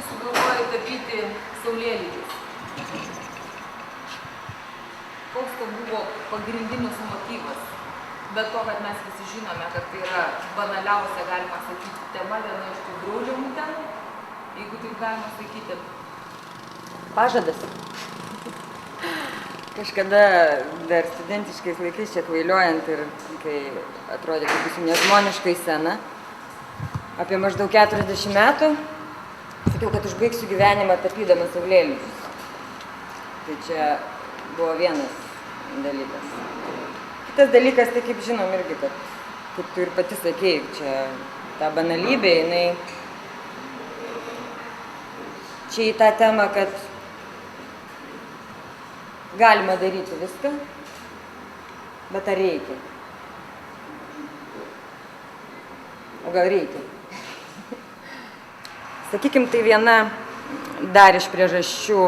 sugalvojai tapyti saulėlydžius? Koks to buvo pagrindinis motyvas? Bet to, kad mes visi žinome, kad tai yra banaliausia, galima sakyti, tema, viena iš tų draudžiamų temų, jeigu taip galima sakyti. Pažadas. Kažkada dar studentiškais laikais čia kvailiojant ir kai atrodė, kad būsim nežmoniškai sena, apie maždaug 40 metų, sakiau, kad užbaigsiu gyvenimą tapydama saulėlydžius. Tai čia buvo vienas dalykas. Kitas dalykas, tai kaip žinom irgi, kad, kaip tu ir pati sakei, čia ta banalybė, jinai čia į tą temą, kad galima daryti viską, bet ar reikia? O gal reikia? Sakykim, tai viena dar iš priežasčių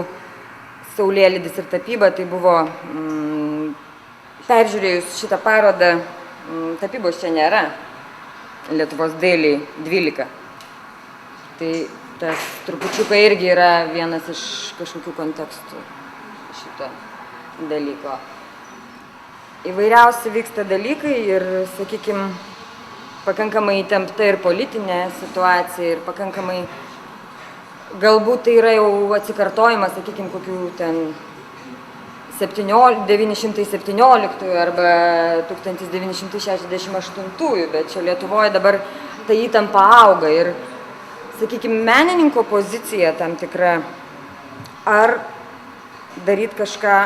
saulėlydis ir tapyba, tai buvo peržiūrėjus šitą parodą, tapybos čia nėra, Lietuvos dailiai 12. Tai tas trupučiuką irgi yra vienas iš kažkokių kontekstų šito dalyko. Įvairiausi vyksta dalykai ir, sakykim, pakankamai įtempta ir politinė situacija ir pakankamai, galbūt tai yra jau atsikartojimas, sakykim, kokių ten 917 arba 1968, bet čia Lietuvoje dabar ta įtampa auga ir, sakykime, menininko pozicija tam tikra, ar daryti kažką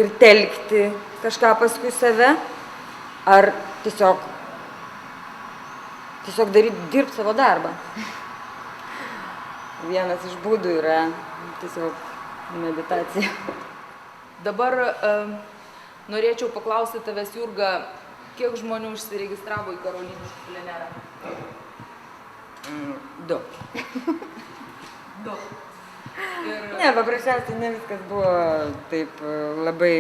ir telkti kažką paskui save, ar tiesiog dirbti savo darbą. Vienas iš būdų yra tiesiog meditacija. Dabar norėčiau paklausti tavęs, Jurga, kiek žmonių užsiregistravo į karoliniškų plenerą? 2. 2. Ne, paprasčiausiai ne viskas buvo taip labai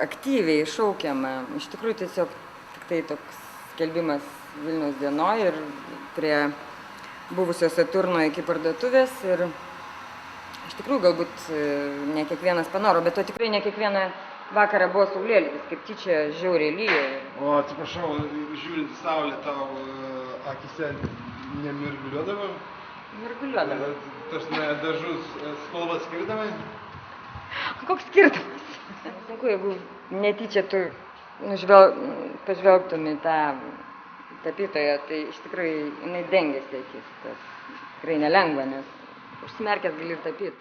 aktyviai šaukiama. Iš tikrųjų tiesiog tik tai toks skelbimas Vilniaus dienoj ir prie buvusio Saturno iki parduotuvės ir iš tikrųjų galbūt ne kiekvienas panoro, bet to tikrai ne kiekvieną vakarą buvo saulėlydis, kaip tyčia žiauriai lyja. O atsiprašau, žiūrint į saulę, tau akise nemirguliuodavo? Mirguliuodavo. Tarsi dažus spalvas skirdavai? Koks skirtumas? Sunku, jeigu netyčia tu pažvelgtum į tą tapytoją, tai iš tikrųjų jinai dengiasi akis. Tas tikrai nelengva, nes užsimerkęs gali ir tapyti.